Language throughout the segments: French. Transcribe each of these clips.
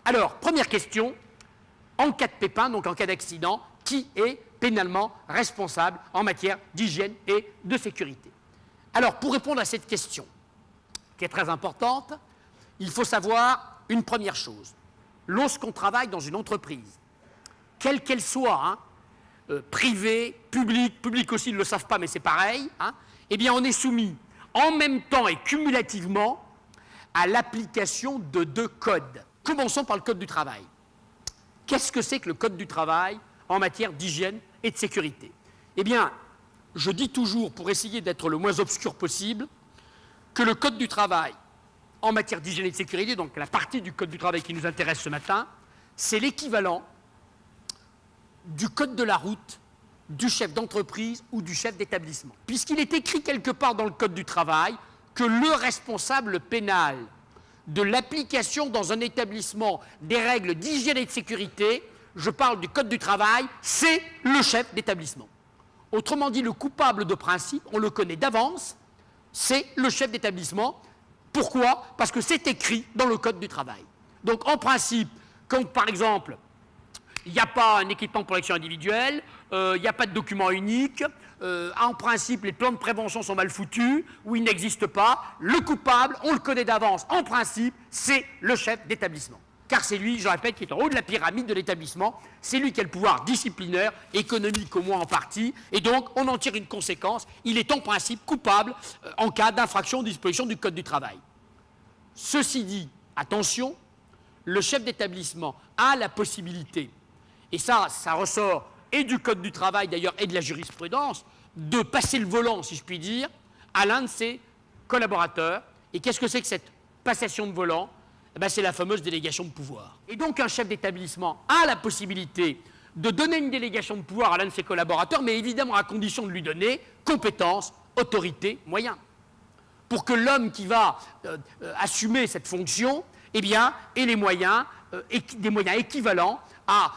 Alors, première question, en cas de pépin, donc en cas d'accident, qui est pénalement responsable en matière d'hygiène et de sécurité? Alors, pour répondre à cette question, qui est très importante, il faut savoir une première chose. Lorsqu'on travaille dans une entreprise, quelle qu'elle soit, privée, publique aussi, ils ne le savent pas, mais c'est pareil, eh bien, on est soumis en même temps et cumulativement à l'application de deux codes. Commençons par le code du travail. Qu'est-ce que c'est que le code du travail en matière d'hygiène et de sécurité? Eh bien, je dis toujours, pour essayer d'être le moins obscur possible, que le code du travail en matière d'hygiène et de sécurité, donc la partie du code du travail qui nous intéresse ce matin, c'est l'équivalent du code de la route du chef d'entreprise ou du chef d'établissement. Puisqu'il est écrit quelque part dans le code du travail que le responsable pénal de l'application dans un établissement des règles d'hygiène et de sécurité, je parle du code du travail, c'est le chef d'établissement. Autrement dit, le coupable de principe, on le connaît d'avance, c'est le chef d'établissement. Pourquoi? Parce que c'est écrit dans le code du travail. Donc en principe, quand par exemple, il n'y a pas un équipement de protection individuelle, il n'y a pas de document unique, en principe les plans de prévention sont mal foutus, ou ils n'existent pas, le coupable, on le connaît d'avance, en principe, c'est le chef d'établissement. Car c'est lui, je répète, qui est en haut de la pyramide de l'établissement, c'est lui qui a le pouvoir disciplinaire, économique au moins en partie, et donc on en tire une conséquence, il est en principe coupable en cas d'infraction aux dispositions du code du travail. Ceci dit, attention, le chef d'établissement a la possibilité, et ça ressort et du code du travail d'ailleurs et de la jurisprudence, de passer le volant, si je puis dire, à l'un de ses collaborateurs. Et qu'est-ce que c'est que cette passation de volant? C'est la fameuse délégation de pouvoir. Et donc un chef d'établissement a la possibilité de donner une délégation de pouvoir à l'un de ses collaborateurs, mais évidemment à condition de lui donner compétence, autorité, moyens. Pour que l'homme qui va assumer cette fonction, eh bien, ait les moyens, des moyens équivalents à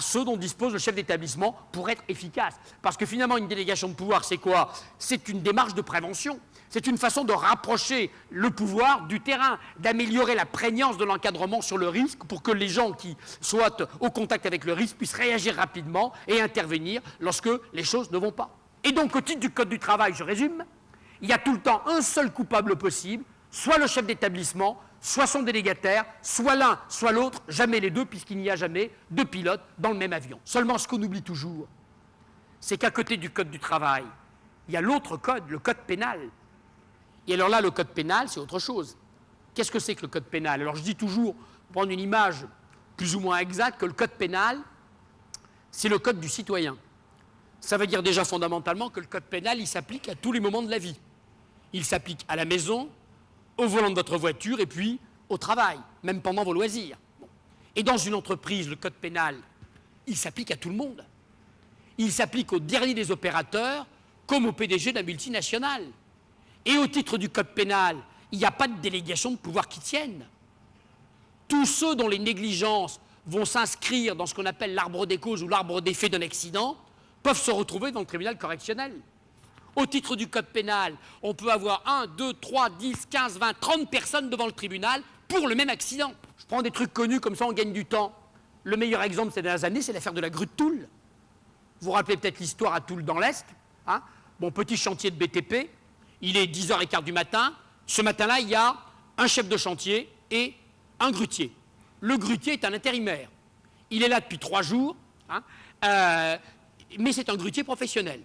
ceux dont dispose le chef d'établissement pour être efficace. Parce que finalement, une délégation de pouvoir, c'est quoi? C'est une démarche de prévention. C'est une façon de rapprocher le pouvoir du terrain, d'améliorer la prégnance de l'encadrement sur le risque pour que les gens qui soient au contact avec le risque puissent réagir rapidement et intervenir lorsque les choses ne vont pas. Et donc, au titre du Code du travail, je résume, il y a tout le temps un seul coupable possible, soit le chef d'établissement, soit son délégataire, soit l'un, soit l'autre, jamais les deux, puisqu'il n'y a jamais deux pilotes dans le même avion. Seulement, ce qu'on oublie toujours, c'est qu'à côté du Code du travail, il y a l'autre code, le Code pénal. Et alors là, le Code pénal, c'est autre chose. Qu'est-ce que c'est que le Code pénal? Alors je dis toujours, pour prendre une image plus ou moins exacte, que le Code pénal, c'est le Code du citoyen. Ça veut dire déjà fondamentalement que le Code pénal, il s'applique à tous les moments de la vie. Il s'applique à la maison, au volant de votre voiture et puis au travail, même pendant vos loisirs. Et dans une entreprise, le Code pénal, il s'applique à tout le monde. Il s'applique au dernier des opérateurs comme au PDG d'un multinational. Et au titre du Code pénal, il n'y a pas de délégation de pouvoir qui tienne. Tous ceux dont les négligences vont s'inscrire dans ce qu'on appelle l'arbre des causes ou l'arbre des faits d'un accident peuvent se retrouver dans le tribunal correctionnel. Au titre du Code pénal, on peut avoir 1, 2, 3, 10, 15, 20, 30 personnes devant le tribunal pour le même accident. Je prends des trucs connus, comme ça on gagne du temps. Le meilleur exemple ces dernières années, c'est l'affaire de la grue de Toul. Vous vous rappelez peut-être l'histoire à Toul dans l'Est. Bon, petit chantier de BTP, il est 10h15 du matin. Ce matin-là, il y a un chef de chantier et un grutier. Le grutier est un intérimaire. Il est là depuis 3 jours, mais c'est un grutier professionnel.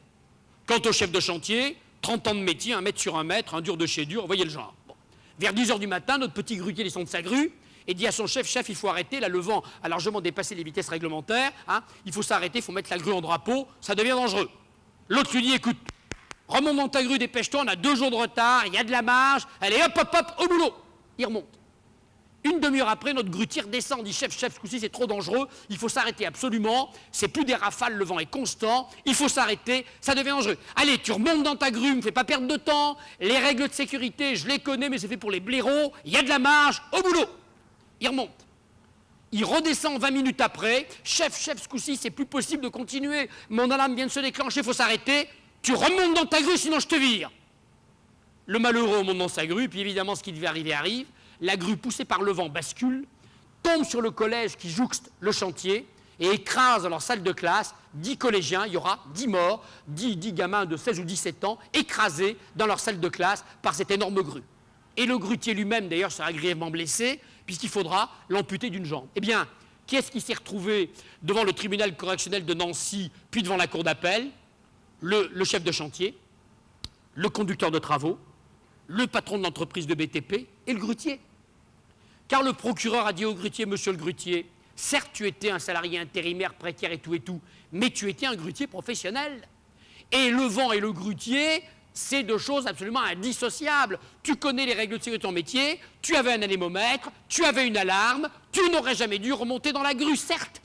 Quant au chef de chantier, 30 ans de métier, 1 mètre sur 1 mètre, un dur de chez dur, vous voyez le genre. Bon. Vers 10h du matin, notre petit grutier descend de sa grue et dit à son chef, chef, il faut arrêter, là le vent a largement dépassé les vitesses réglementaires, il faut s'arrêter, il faut mettre la grue en drapeau, ça devient dangereux. L'autre lui dit, écoute, remonte dans ta grue, dépêche-toi, on a 2 jours de retard, il y a de la marge, allez hop, hop, hop, au boulot. Il remonte. Une demi-heure après, notre grutier descend, dit chef, ce coup-ci c'est trop dangereux, il faut s'arrêter absolument, c'est plus des rafales, le vent est constant, il faut s'arrêter, ça devient dangereux. Allez, tu remontes dans ta grue, me fais pas perdre de temps, les règles de sécurité, je les connais, mais c'est fait pour les blaireaux, il y a de la marge, au boulot. Il remonte. Il redescend 20 minutes après, chef, ce coup-ci c'est plus possible de continuer, mon alarme vient de se déclencher, il faut s'arrêter, tu remontes dans ta grue, sinon je te vire. Le malheureux remonte dans sa grue, puis évidemment ce qui devait arriver arrive. La grue poussée par le vent bascule, tombe sur le collège qui jouxte le chantier et écrase dans leur salle de classe 10 collégiens, il y aura 10 morts, 10 gamins de 16 ou 17 ans écrasés dans leur salle de classe par cette énorme grue. Et le grutier lui-même, d'ailleurs, sera grièvement blessé, puisqu'il faudra l'amputer d'une jambe. Eh bien, qui est-ce qui s'est retrouvé devant le tribunal correctionnel de Nancy, puis devant la cour d'appel? Le chef de chantier, le conducteur de travaux, le patron de l'entreprise de BTP et le grutier. Car le procureur a dit au grutier, monsieur le grutier, certes, tu étais un salarié intérimaire, précaire et tout, mais tu étais un grutier professionnel. Et le vent et le grutier, c'est deux choses absolument indissociables. Tu connais les règles de sécurité de ton métier, tu avais un anémomètre, tu avais une alarme, tu n'aurais jamais dû remonter dans la grue. Certes,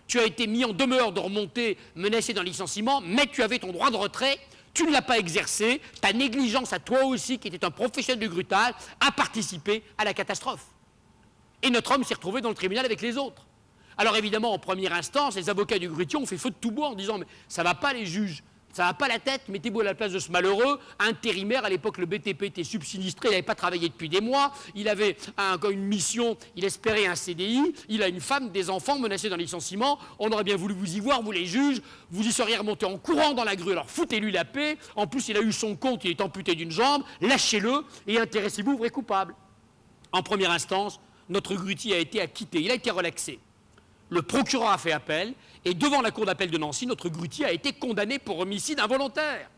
tu as été mis en demeure de remonter, menacé d'un licenciement, mais tu avais ton droit de retrait, tu ne l'as pas exercé, ta négligence à toi aussi, qui était un professionnel du grutage, a participé à la catastrophe. Et notre homme s'est retrouvé dans le tribunal avec les autres. Alors évidemment, en première instance, les avocats du grutier ont fait feu de tout bois en disant « mais ça ne va pas les juges, ça ne va pas la tête, mettez-vous à la place de ce malheureux, intérimaire, à l'époque le BTP était subsinistré, il n'avait pas travaillé depuis des mois, il avait une mission, il espérait un CDI, il a une femme, des enfants menacés d'un licenciement, on aurait bien voulu vous y voir, vous les juges, vous y seriez remontés en courant dans la grue, alors foutez-lui la paix, en plus il a eu son compte, il est amputé d'une jambe, lâchez-le et intéressez-vous, vrai coupable. » En première instance, notre grutier a été acquitté, il a été relaxé. Le procureur a fait appel, et devant la cour d'appel de Nancy, notre grutier a été condamné pour homicide involontaire.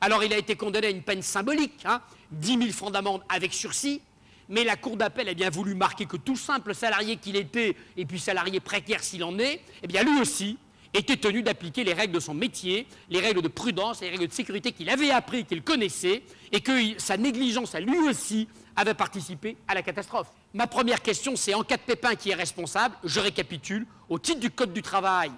Alors il a été condamné à une peine symbolique, 10 000 francs d'amende avec sursis, mais la cour d'appel a bien voulu marquer que tout simple salarié qu'il était, et puis salarié précaire s'il en est, eh bien lui aussi était tenu d'appliquer les règles de son métier, les règles de prudence, les règles de sécurité qu'il avait appris, qu'il connaissait, et que sa négligence à lui aussi avait participé à la catastrophe. Ma première question, c'est en cas de pépin qui est responsable, je récapitule, au titre du Code du travail,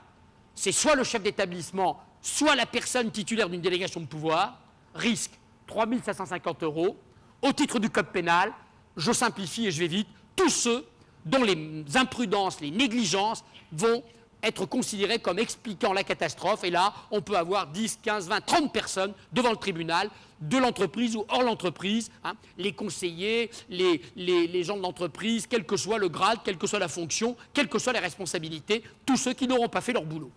c'est soit le chef d'établissement, soit la personne titulaire d'une délégation de pouvoir, risque 3 550 €. Au titre du Code pénal, je simplifie et je vais vite, tous ceux dont les imprudences, les négligences vont être considérés comme expliquant la catastrophe. Et là, on peut avoir 10, 15, 20, 30 personnes devant le tribunal de l'entreprise ou hors l'entreprise, les conseillers, les gens de l'entreprise, quel que soit le grade, quelle que soit la fonction, quelles que soient les responsabilités, tous ceux qui n'auront pas fait leur boulot.